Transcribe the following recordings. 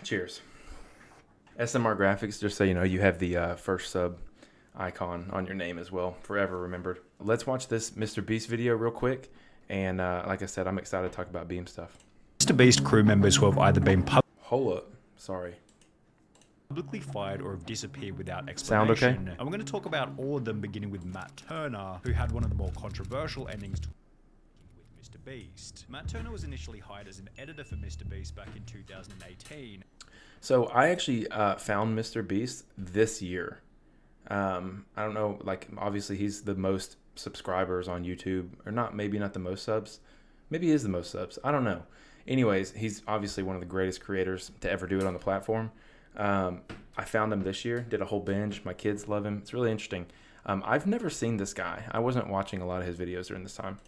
Cheers. SMR Graphics, just so you know, you have the first sub icon on your name as well, forever remembered. Let's watch this Mr. Beast video real quick, and like I said, I'm excited to talk about Beam stuff. Mr. Beast crew members who have either been Hold up, sorry. publicly fired or have disappeared without explanation. Sound okay? And we're going to talk about all of them, beginning with Matt Turner, who had one of the more controversial endings to with Mr. Beast. Matt Turner was initially hired as an editor for Mr. Beast back in 2018. So I actually found Mr. Beast this year. I don't know, like obviously he's the most subscribers on YouTube, or not, maybe not the most subs. Maybe he is the most subs. I don't know. Anyways, he's obviously one of the greatest creators to ever do it on the platform. I found him this year, did a whole binge. My kids love him. It's really interesting. I've never seen this guy. I wasn't watching a lot of his videos during this time.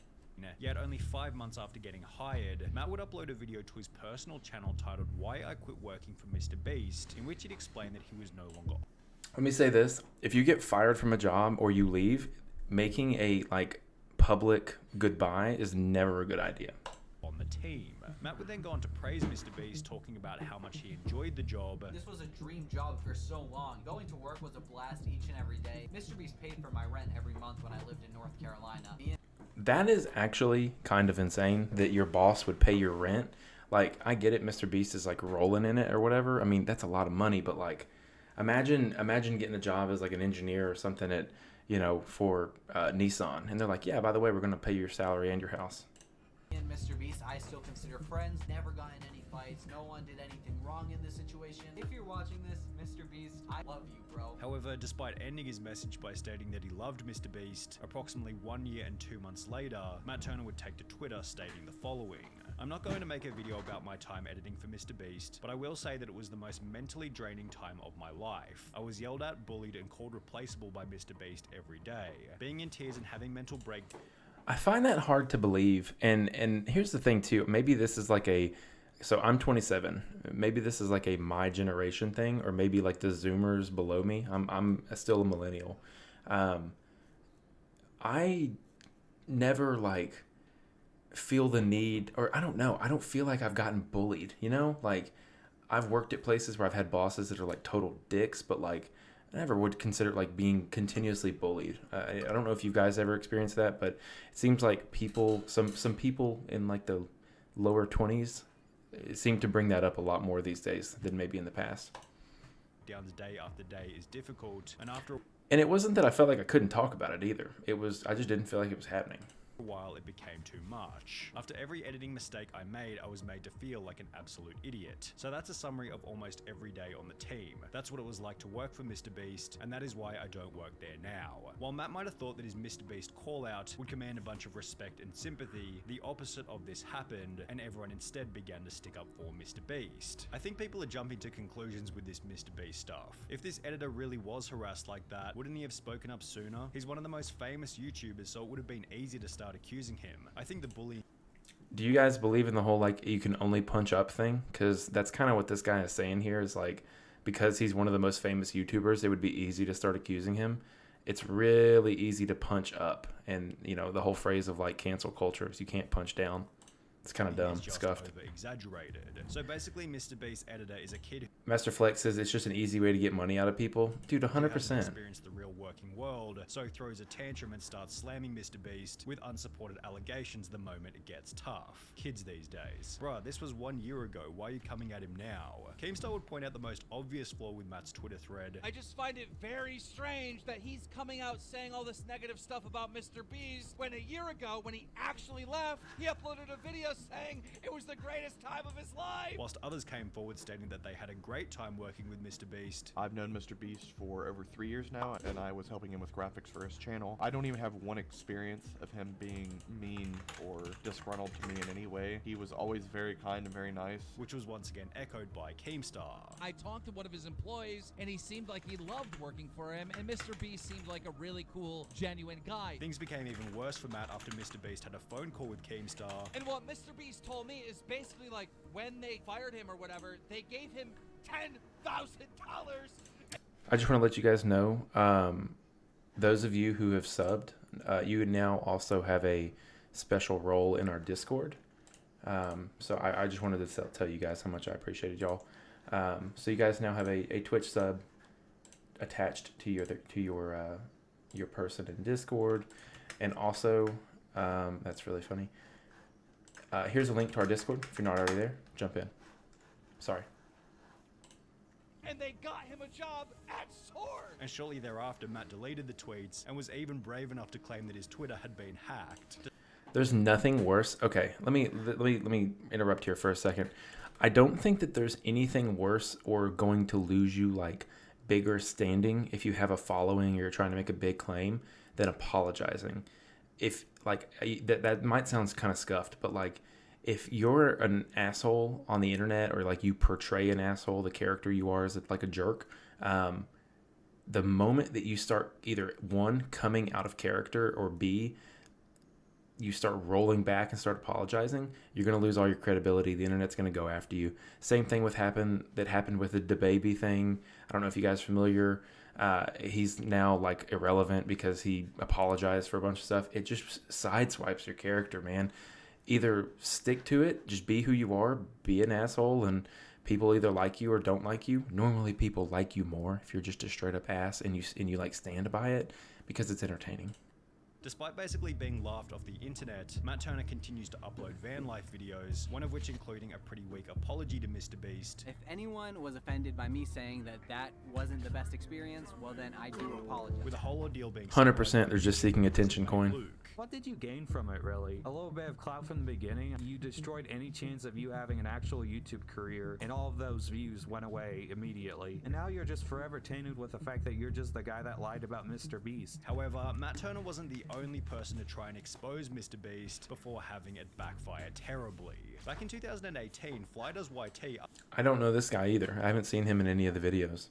Yet only 5 months after getting hired, Matt would upload a video to his personal channel titled "Why I Quit Working for Mr. Beast," in which he'd explained that he was no longer Let me say this. If you get fired from a job or you leave, making a public goodbye is never a good idea. on the team. Matt would then go on to praise Mr. Beast, talking about how much he enjoyed the job. This was a dream job for so long. Going to work was a blast each and every day. Mr. Beast paid for my rent every month when I lived in North Carolina. That is actually kind of insane that your boss would pay your rent. Like, I get it, Mr. Beast is like rolling in it or whatever. I mean, that's a lot of money, but like, imagine getting a job as like an engineer or something at, for Nissan. And they're like, yeah, by the way, we're going to pay your salary and your house. And Mr. Beast, I still consider friends. Never got in any fights. No one did anything wrong in this situation. If you're watching this, Mr. Beast, I love you, bro. However, despite ending his message by stating that he loved Mr. Beast, approximately 1 year and 2 months later, Matt Turner would take to Twitter stating the following: "I'm not going to make a video about my time editing for Mr. Beast, but I will say that it was the most mentally draining time of my life. I was yelled at, bullied, and called replaceable by Mr. Beast every day. Being in tears and having mental breakdowns." I find that hard to believe. And here's the thing too. Maybe this is so I'm 27. Maybe this is like a my generation thing, or maybe like the Zoomers below me. I'm still a millennial. I never feel the need, or I don't know. I don't feel like I've gotten bullied, Like, I've worked at places where I've had bosses that are like total dicks, but like I never would consider being continuously bullied. I don't know if you guys ever experienced that, but it seems like some people in like the lower 20s seem to bring that up a lot more these days than maybe in the past. Day after day is difficult, And it wasn't that I felt like I couldn't talk about it either. I just didn't feel like it was happening. a while it became too much. After every editing mistake I made, I was made to feel like an absolute idiot. So that's a summary of almost every day on the team. That's what it was like to work for Mr. Beast, and that is why I don't work there now. While Matt might have thought that his Mr. Beast call-out would command a bunch of respect and sympathy, the opposite of this happened, and everyone instead began to stick up for Mr. Beast. I think people are jumping to conclusions with this Mr. Beast stuff. If this editor really was harassed like that, wouldn't he have spoken up sooner? He's one of the most famous YouTubers, so it would have been easy to start accusing him. I think the bullying... Do you guys believe in the whole you can only punch up thing? Because that's kind of what this guy is saying here, is because he's one of the most famous YouTubers, it would be easy to start accusing him. It's really easy to punch up, and the whole phrase of cancel culture is you can't punch down. It's kind of dumb, scuffed. Exaggerated. So basically, Mr. Beast editor is a kid Master Flex says it's just an easy way to get money out of people. Dude, 100%. Experienced the real working world, so throws a tantrum and starts slamming Mr. Beast with unsupported allegations the moment it gets tough. Kids these days. Bruh, this was 1 year ago. Why are you coming at him now? Keemstar would point out the most obvious flaw with Matt's Twitter thread. I just find it very strange that he's coming out saying all this negative stuff about Mr. Beast when a year ago, when he actually left, he uploaded a video saying it was the greatest time of his life. Whilst others came forward stating that they had a great time working with Mr. Beast. I've known Mr. Beast for over 3 years now, and I was helping him with graphics for his channel. I don't even have one experience of him being mean or disgruntled to me in any way. He was always very kind and very nice. Which was once again echoed by Keemstar. I talked to one of his employees, and he seemed like he loved working for him, and Mr. Beast seemed like a really cool, genuine guy. Things became even worse for Matt after Mr. Beast had a phone call with Keemstar. And what Mr. Beast told me is basically when they fired him or whatever, they gave him $10,000. I just want to let you guys know, those of you who have subbed, you now also have a special role in our Discord. So I just wanted to tell you guys how much I appreciated y'all. So you guys now have a Twitch sub attached to your person in Discord, and also that's really funny. Here's a link to our Discord. If you're not already there, jump in. Sorry. And they got him a job at Sword. And shortly thereafter, Matt deleted the tweets and was even brave enough to claim that his Twitter had been hacked. There's nothing worse. Okay, let me interrupt here for a second. I don't think that there's anything worse or going to lose you like bigger standing if you have a following or you're trying to make a big claim than apologizing. If like that might sound kind of scuffed, but like if you're an asshole on the internet or like you portray an asshole, the character you are is like a jerk. The moment that you start either one coming out of character or B, you start rolling back and start apologizing, you're going to lose all your credibility. The internet's going to go after you. Same thing happened with the DaBaby thing. I don't know if you guys are familiar. He's now like irrelevant because he apologized for a bunch of stuff. It just sideswipes your character, man. Either stick to it, just be who you are, be an asshole, and people either like you or don't like you. Normally people like you more if you're just a straight up ass and you like stand by it because it's entertaining. Despite basically being laughed off the internet, Matt Turner continues to upload van life videos, one of which including a pretty weak apology to Mr.Beast. If anyone was offended by me saying that wasn't the best experience, well then I do apologize. With the whole ordeal being 100% they're just seeking attention coin. Luke. What did you gain from it, really? A little bit of clout from the beginning. You destroyed any chance of you having an actual YouTube career, and all of those views went away immediately. And now you're just forever tainted with the fact that you're just the guy that lied about Mr.Beast. However, Matt Turner wasn't the only person to try and expose Mr.Beast before having it backfire terribly. Back in 2018, Fly Does YT I don't know this guy either. I haven't seen him in any of the videos.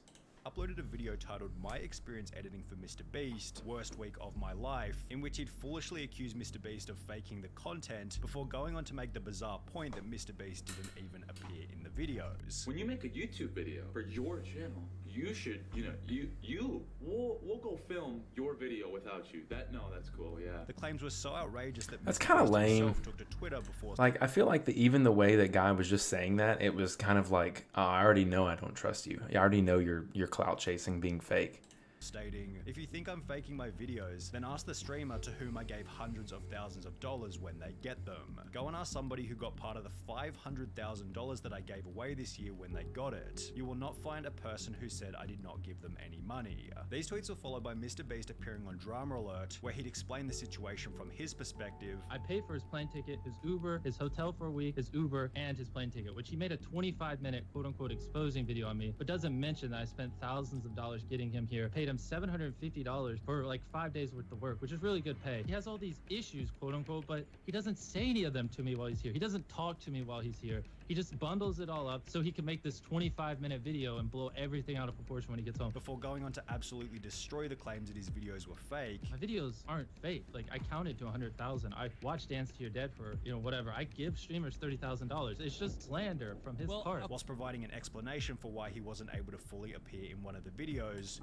uploaded a video titled My Experience Editing for Mr.Beast, Worst Week of My Life, in which he'd foolishly accused Mr.Beast of faking the content before going on to make the bizarre point that Mr.Beast didn't even appear in the videos. When you make a YouTube video for your channel, you should, we'll go film your video without you. That's cool, yeah. The claims were so outrageous that That's Mr. kinda Beast lame. himself took to Twitter before Like, I feel like even the way that guy was just saying that, it was kind of like, oh, I already know I don't trust you. I already know you're clout chasing, being fake. stating, if you think I'm faking my videos, then ask the streamer to whom I gave hundreds of thousands of dollars when they get them. Go and ask somebody who got part of the $500,000 that I gave away this year when they got it. You will not find a person who said I did not give them any money. These tweets were followed by Mr.Beast appearing on Drama Alert, where he'd explain the situation from his perspective. I paid for his plane ticket, his Uber, his hotel for a week, his Uber, and his plane ticket, which he made a 25-minute quote-unquote exposing video on me, but doesn't mention that I spent thousands of dollars getting him here, paid him $750 for like 5 days worth of work, which is really good pay. He has all these issues, quote-unquote, but he doesn't say any of them to me while he's here. He doesn't talk to me while he's here. He just bundles it all up so he can make this 25-minute video and blow everything out of proportion when he gets home. Before going on to absolutely destroy the claims that his videos were fake. My videos aren't fake. Like, I counted to 100,000. I watched Dance to Your Dead for, whatever. I give streamers $30,000. It's just slander from his part. Whilst providing an explanation for why he wasn't able to fully appear in one of the videos.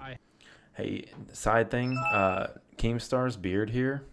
Hey, side thing, Keemstar's beard here,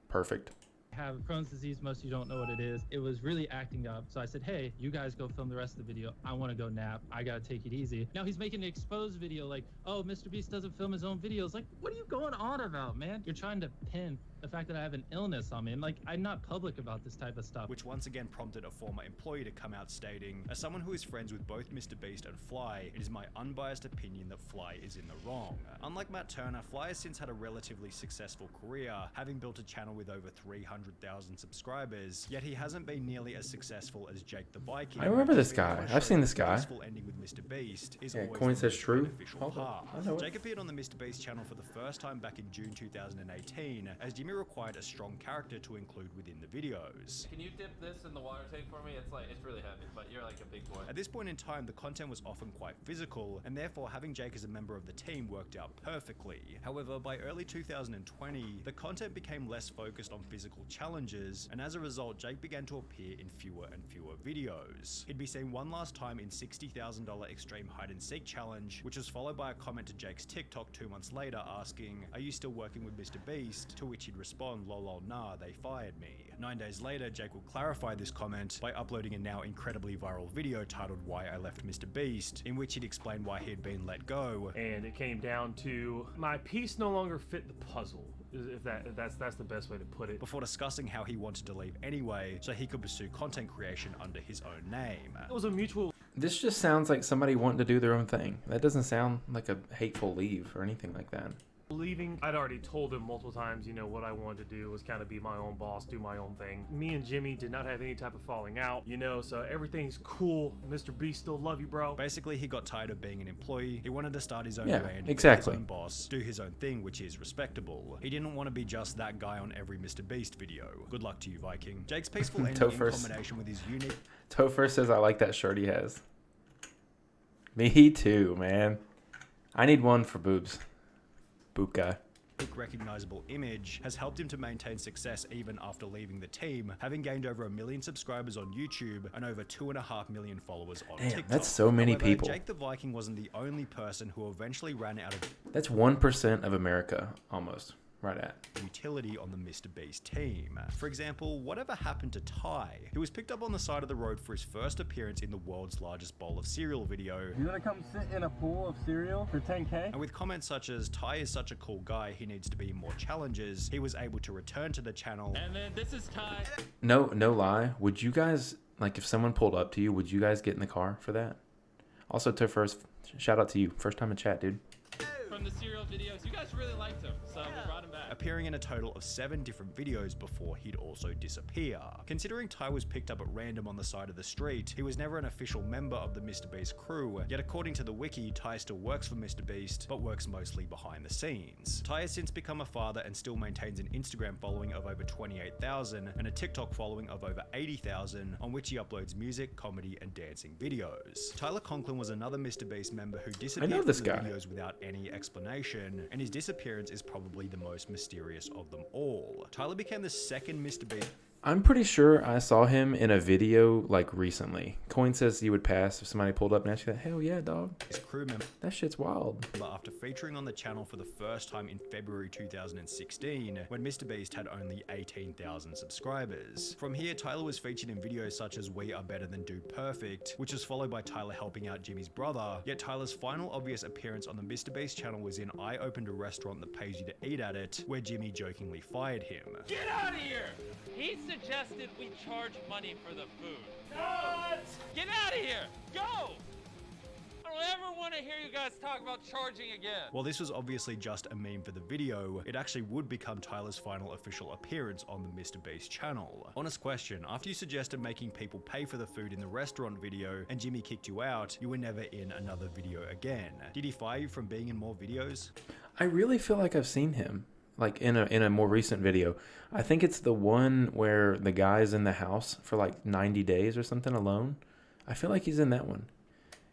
perfect. Have Crohn's disease. Most of you don't know what it is. It was really acting up. So I said, hey, you guys go film the rest of the video. I want to go nap. I got to take it easy. Now he's making an exposed video like, oh, Mr.Beast doesn't film his own videos. Like, what are you going on about, man? You're trying to pin the fact that I have an illness on me. And like, I'm not public about this type of stuff. Which once again prompted a former employee to come out stating, as someone who is friends with both Mr.Beast and Fly, it is my unbiased opinion that Fly is in the wrong. Unlike Matt Turner, Fly has since had a relatively successful career, having built a channel with over 300,000 subscribers, yet he hasn't been nearly as successful as Jake the Viking. I remember this guy. I've seen this guy. Ending with Mr.Beast is Yeah, always coin the says most true. beneficial Hold on. path. I know it. Jake appeared on the Mr.Beast channel for the first time back in June 2018, as Jimmy required a strong character to include within the videos. Can you dip this in the water tank for me? It's really heavy, but you're like a big boy. At this point in time, the content was often quite physical, and therefore having Jake as a member of the team worked out perfectly. However, by early 2020, the content became less focused on physical challenges, and as a result, Jake began to appear in fewer and fewer videos. He'd be seen one last time in $60,000 Extreme Hide and Seek Challenge, which was followed by a comment to Jake's TikTok 2 months later asking, "Are you still working with Mr.Beast?" To which he'd he'd respond, lol lol nah, they fired me. 9 days later, Jake will clarify this comment by uploading a now incredibly viral video titled Why I Left Mr. Beast, in which he'd explain why he had been let go. And it came down to my piece no longer fit the puzzle. If that's the best way to put it. Before discussing how he wanted to leave anyway, so he could pursue content creation under his own name. It was a mutual. This just sounds like somebody wanting to do their own thing. That doesn't sound like a hateful leave or anything like that. Leaving, I'd already told him multiple times, you know, what I wanted to do was kind of be my own boss, do my own thing. Me and Jimmy did not have any type of falling out, you know, so everything's cool. Mr. Beast still love you, bro. Basically, he got tired of being an employee. He wanted to start his own brand, exactly. be his own boss, do his own thing, which is respectable. He didn't want to be just that guy on every Mr. Beast video. Good luck to you, Viking. Jake's peaceful ending in combination with his unique... Topher says, I like that shirt he has. Me too, man. I need one for boobs. Boob guy. Recognizable image has helped him to maintain success even after leaving the team, having gained over 1 million subscribers on YouTube and over 2.5 million followers on TikTok. That's so many people. Jake the Viking wasn't the only person who eventually ran out of... That's 1% of America, almost. Right at. Utility on the Mr. Beast team. For example, whatever happened to Ty, who was picked up on the side of the road for his first appearance in the world's largest bowl of cereal video. You wanna come sit in a pool of cereal for 10K? And with comments such as, Ty is such a cool guy, he needs to be in more challenges, he was able to return to the channel. And then this is Ty. No lie. Would you guys, like if someone pulled up to you, would you guys get in the car for that? Also, to first, shout out to you. First time in chat, dude. From the cereal videos, you guys really liked him, so we brought him back. Appearing in a total of 7 different videos before he'd also disappear. Considering Ty was picked up at random on the side of the street, he was never an official member of the MrBeast crew, yet according to the wiki, Ty still works for MrBeast, but works mostly behind the scenes. Ty has since become a father and still maintains an Instagram following of over 28,000 and a TikTok following of over 80,000, on which he uploads music, comedy, and dancing videos. Tyler Conklin was another MrBeast member who disappeared from the videos without any explanation, and his disappearance is probably the most mysterious of them all. Tyler became the second MrBeast. I'm pretty sure I saw him in a video like recently. Coin says he would pass if somebody pulled up and asked you that. Hell yeah, dog. His crew member. That shit's wild. After featuring on the channel for the first time in February 2016, when MrBeast had only 18,000 subscribers. From here, Tyler was featured in videos such as We Are Better Than Dude Perfect, which was followed by Tyler helping out Jimmy's brother. Yet Tyler's final obvious appearance on the MrBeast channel was in I Opened a Restaurant That Pays You to Eat At It, where Jimmy jokingly fired him. Get out of here! He suggested we charge money for the food. What? Get out of here! Go! I don't ever want to hear you guys talk about charging again. While this was obviously just a meme for the video, it actually would become Tyler's final official appearance on the MrBeast channel. Honest question, after you suggested making people pay for the food in the restaurant video and Jimmy kicked you out, you were never in another video again. Did he fire you from being in more videos? I really feel like I've seen him. Like in a more recent video. I think it's the one where the guy's in the house for like 90 days or something alone. I feel like he's in that one.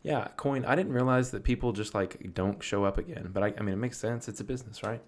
Yeah, Coin, I didn't realize that people just like don't show up again. But I mean, it makes sense. It's a business, right?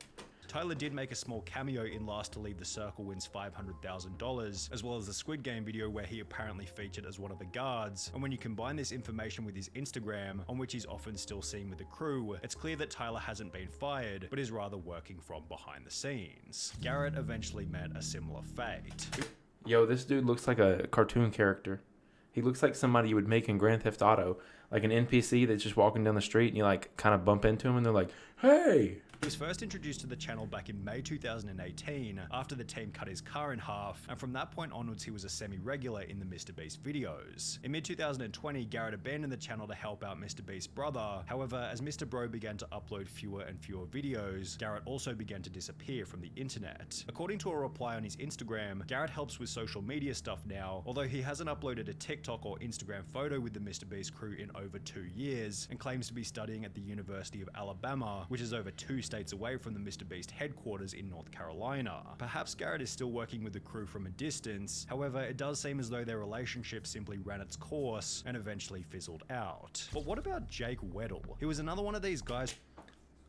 Tyler did make a small cameo in Last to Leave the Circle Wins $500,000, as well as the Squid Game video where he apparently featured as one of the guards. And when you combine this information with his Instagram, on which he's often still seen with the crew, it's clear that Tyler hasn't been fired, but is rather working from behind the scenes. Garrett eventually met a similar fate. Yo, this dude looks like a cartoon character. He looks like somebody you would make in Grand Theft Auto. Like an NPC that's just walking down the street and you like kind of bump into him and they're like, hey! He was first introduced to the channel back in May 2018 after the team cut his car in half, and from that point onwards he was a semi-regular in the MrBeast videos. In mid-2020, Garrett abandoned the channel to help out MrBeast's brother. However, as Mr. Bro began to upload fewer and fewer videos, Garrett also began to disappear from the internet. According to a reply on his Instagram, Garrett helps with social media stuff now, although he hasn't uploaded a TikTok or Instagram photo with the MrBeast crew in over 2 years, and claims to be studying at the University of Alabama, which is over 2 states away from the MrBeast headquarters in North Carolina. Perhaps Garrett is still working with the crew from a distance, however, it does seem as though their relationship simply ran its course and eventually fizzled out. But what about Jake Weddle? He was another one of these guys.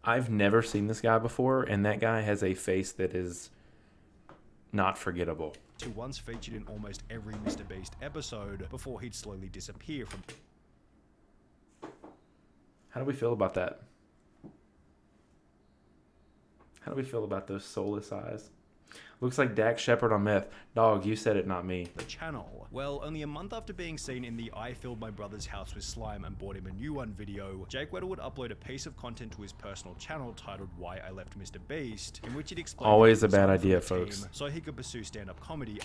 I've never seen this guy before, and that guy has a face that is not forgettable. Who once featured in almost every MrBeast episode before he'd slowly disappear from... How do we feel about that? How do we feel about those soulless eyes? Looks like Dak Shepard on meth. Dog, you said it, not me. The channel. Well, only a month after being seen in the I filled my brother's house with slime and bought him a new one video, Jake Weddle would upload a piece of content to his personal channel titled Why I Left Mr. Beast, in which he'd explain always a bad idea, folks. So he could pursue stand-up comedy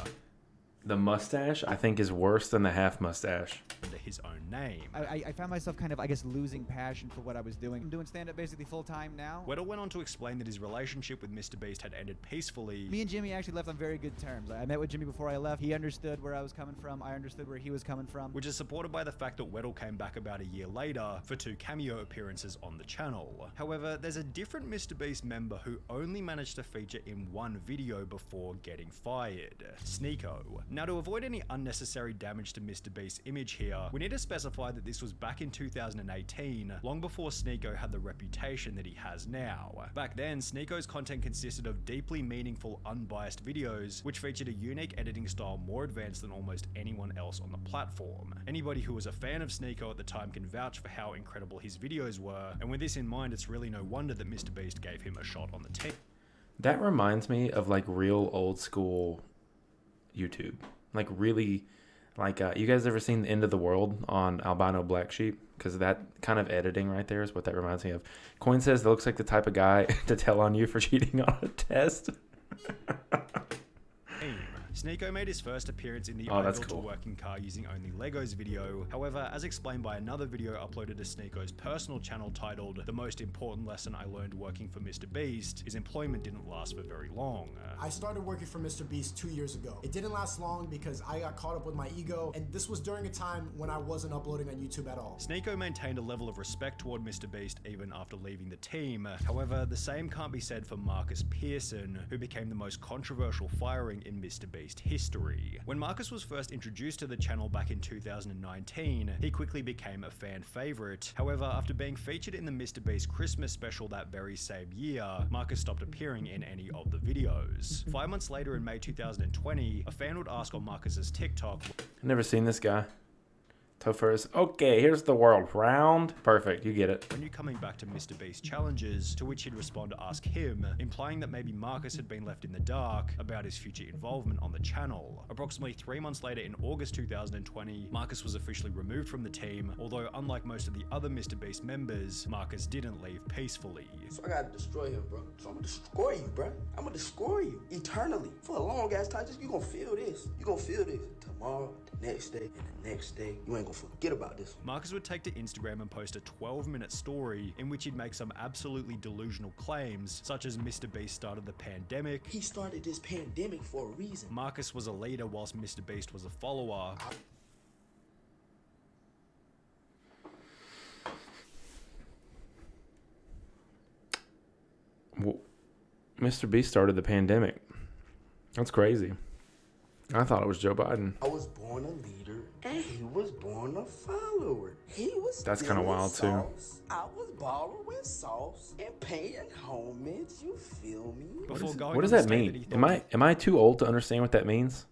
The mustache, I think, is worse than the half mustache. under his own name. I found myself kind of, I guess, losing passion for what I was doing. I'm doing stand-up basically full-time now. Weddle went on to explain that his relationship with Mr. Beast had ended peacefully. Me and Jimmy actually left on very good terms. I met with Jimmy before I left. He understood where I was coming from. I understood where he was coming from. Which is supported by the fact that Weddle came back about a year later for 2 cameo appearances on the channel. However, there's a different Mr. Beast member who only managed to feature in one video before getting fired. Sneeko. Now, to avoid any unnecessary damage to Mr. Beast's image here, we need to specify that this was back in 2018, long before Sneeko had the reputation that he has now. Back then, Sneeko's content consisted of deeply meaningful, unbiased videos, which featured a unique editing style more advanced than almost anyone else on the platform. Anybody who was a fan of Sneeko at the time can vouch for how incredible his videos were, and with this in mind, it's really no wonder that Mr. Beast gave him a shot on the team. That reminds me of like real old school YouTube. Like really, like you guys ever seen The End of the World on Albino Black Sheep? Because that kind of editing right there is what that reminds me of. Coin says that looks like the type of guy to tell on you for cheating on a test. Sneeko made his first appearance in the Oh, I that's Built a cool. Working Car Using Only Legos video. However, as explained by another video uploaded to Sneeko's personal channel titled The Most Important Lesson I Learned Working for Mr. Beast, his employment didn't last for very long. I started working for Mr. Beast 2 years ago. It didn't last long because I got caught up with my ego, and this was during a time when I wasn't uploading on YouTube at all. Sneeko maintained a level of respect toward Mr. Beast even after leaving the team. However, the same can't be said for Marcus Pearson, who became the most controversial firing in Mr. Beast history. When Marcus was first introduced to the channel back in 2019, he quickly became a fan favorite. However, after being featured in the Mr. Beast Christmas special that very same year, Marcus stopped appearing in any of the videos. 5 months later in May 2020, a fan would ask on Marcus's TikTok, I've never seen this guy. Topher's, okay, here's the world. Round. Perfect, you get it. when you coming back to Mr. Beast challenges, to which he'd respond to ask him, implying that maybe Marcus had been left in the dark about his future involvement on the channel. Approximately 3 months later in August 2020, Marcus was officially removed from the team, although unlike most of the other Mr. Beast members, Marcus didn't leave peacefully. So I gotta destroy him, bro. So I'm gonna destroy you, bro. I'm gonna destroy you eternally. For a long ass time, you gonna feel this. You gonna feel this. Tomorrow, the next day, and the next day. You ain't gonna forget about this. Marcus would take to Instagram and post a 12-minute story in which he'd make some absolutely delusional claims, such as Mr. Beast started the pandemic. He started this pandemic for a reason. Marcus was a leader whilst Mr. Beast was a follower. Well, Mr. Beast started the pandemic. That's crazy. I thought it was Joe Biden. I was born a leader, and he was born a follower. He was That's kinda stealing wild, too. sauce. I was borrowing sauce and paying homage. You feel me? What does that mean? Am I too old to understand what that means?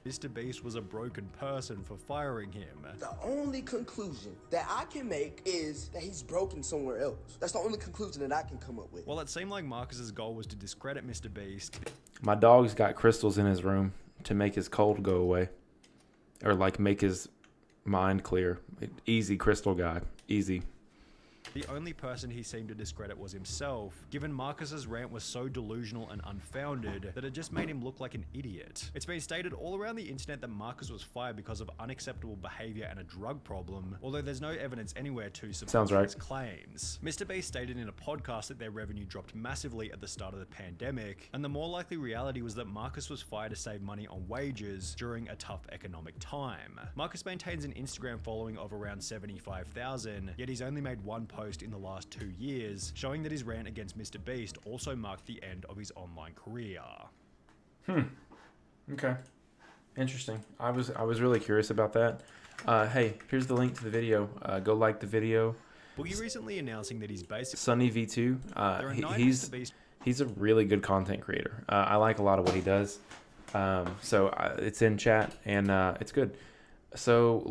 Mr. Beast was a broken person for firing him. The only conclusion that I can make is that he's broken somewhere else. That's the only conclusion that I can come up with. While it seemed like Marcus's goal was to discredit Mr. Beast, My dog's got crystals in his room to make his cold go away. Or like make his mind clear. Easy crystal guy. Easy. the only person he seemed to discredit was himself, given Marcus's rant was so delusional and unfounded that it just made him look like an idiot. It's been stated all around the internet that Marcus was fired because of unacceptable behavior and a drug problem, although there's no evidence anywhere to support his claims. Mr. Beast stated in a podcast that their revenue dropped massively at the start of the pandemic, and the more likely reality was that Marcus was fired to save money on wages during a tough economic time. Marcus maintains an Instagram following of around 75,000, yet he's only made one post in the last 2 years, showing that his rant against Mr. Beast also marked the end of his online career. Okay. Interesting. I was really curious about that. Hey, here's the link to the video. Go like the video. Boogie recently announcing that he's basically SunnyV2. He's a really good content creator. I like a lot of what he does. So it's in chat and it's good. So